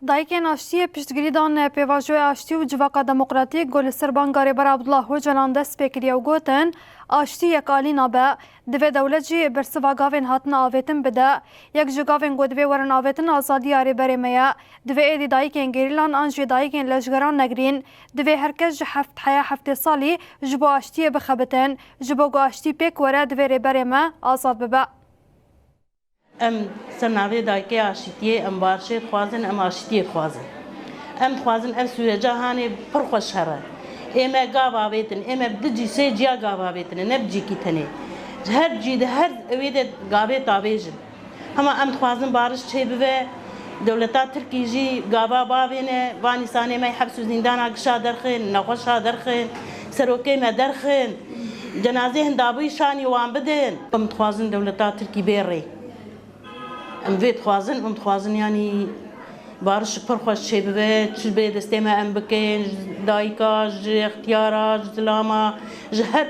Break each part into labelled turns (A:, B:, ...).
A: دایکن آشتی پشتگیری دان پیواژوی آشتی و جواکا دموکراتیک گل سربانگاری بر عبدالله هوجلان دست پیکری و گوتن آشتی یک آلینا به دوی دولت جی برسوا گاوین هاتن آویتن بده یک جو گاوین گو دوی ورن آویتن آزادی آری بری میا دوی ایدی دایکن گریلان آنجی دایکن لشگران نگرین دوی هرکس جو هفت سالی جبو آشتی بخبتن جبو گو آشتی پیک وره دوی ری بری ما آزاد ببه
B: ام سرناوی دایکی آشتیه ام بارشید خوازن ام آشتیه خوازن ام خوازن ام سوره جهانی پر خوش هره اما گاوا بیتن اما بدجی سه جیا گاوا بیتن نبجی کی تنه هر جید هر ویده گاوی تابیجن اما ام خوازن بارش چه به دولتا ترکی جی گاوا باوینه وانیسانه می حبس و زندان اگشا درخن نخوشا درخن سروکی ما درخن جنازه هندابی شانی وان بدن ام خوازن دولتا ترکی بیری ام وید خوازن یعنی بارش پر خوش چه به چه به دسته ما ام بکن دایکا اختیارا زلاما هر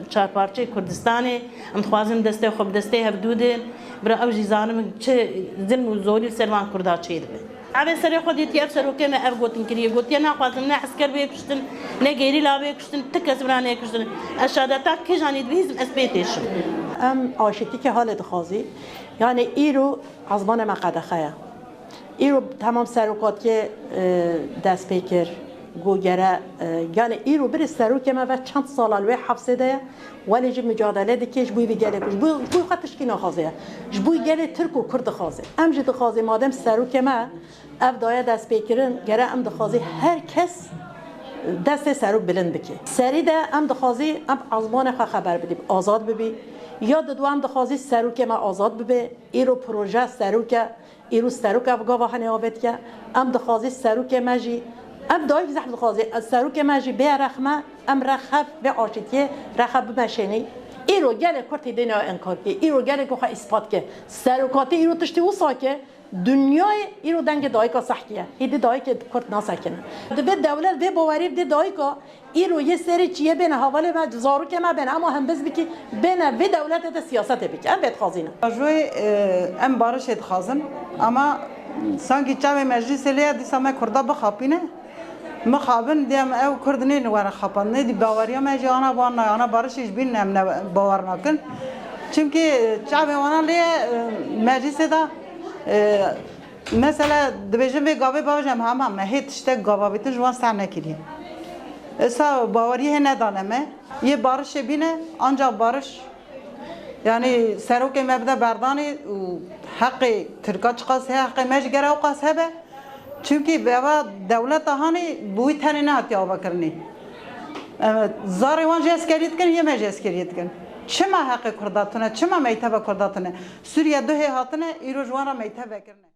B: چهار پارچه کردستانه ام خوازن دسته خوب دسته هفدودن برای اوجی زانم چه ظلم و زوری سرمان کردا چه به عبی سری خودی تیاب سروکه ما اف گوتن کریه گوتی نه خوازم نه عسکر بیکشتن نه گیری لا بیکشتن تکس برانه کشتن اشادتا که جانید بیزم اسپیتشم
C: ام آشتی که حالت خازی یعنی ایرو عزبان مقدخه ایرو تمام سروکات که دست پیکر گوگره یعنی ایرو بر سروک ما و چند سال الوی حفظه ده ولی جب مجادله دکش بوی بگله کش بوی خطش کی نخوازه بوی گله ترک و کرد خوازه ام جد خوازه مادم سروک ما اف دایه دست پیکرن گره ام دخوازه هر کس دست سروک بلند بکی سری ده ام دخوازه ام عزبان خبر بدیم آزاد ببی یا دوام دخوازی سروک ما آزاد ببه ایرو پروژه سروک ایرو سروک افگاه هنی آبد که ام دخوازی سروک ماجی ام دایک زحمت دخوازی سروک ماجی به رخمه ام رخب به عاشقیه رخب بمشینی ایرو گله کرتی دینا انکار که ایرو گله که خو اثبات که سروکاتی ایرو تشتی و ساکه دنیای ایرو دنگ دایکا صحکیه هیچ دایک کرد ناسکنه دبی دولت به باوری ده دایکا ایرو یه سری چیه بین حواله و زارو که ما بین اما هم بز بکی بین و دولت ده سیاست بکی ام بيت خازینه
D: جوی ام بارش خازن اما سانگی چاوی مجلس لیه دیسا ما کردا بخابینه مخابن دیم او کردنی نوار خابنه دی باوریا ما جانا وانا بارشش بین نم باور نکن چونکی چاوی وانا لیه مجلس ده مثلا دبیجم به گاوی باوجم هم هیچ تشت گاوا بیت جوان سر نکردیم. اصلا باوریه ندانمه یه بارش بینه آنجا بارش یعنی سروک مبدا بردانی حق ترکا چقاس حق مجگره و قاس هبه چونکی به دولت هانی بوی تنی نه تیابا کرنی زاری وان جس کرید کن یه مجلس کرید کن چه ما حق کرداتونه چه ما میتابه کرداتونه سوریه دوه هاتنه ایرو جوانا میتابه کرنه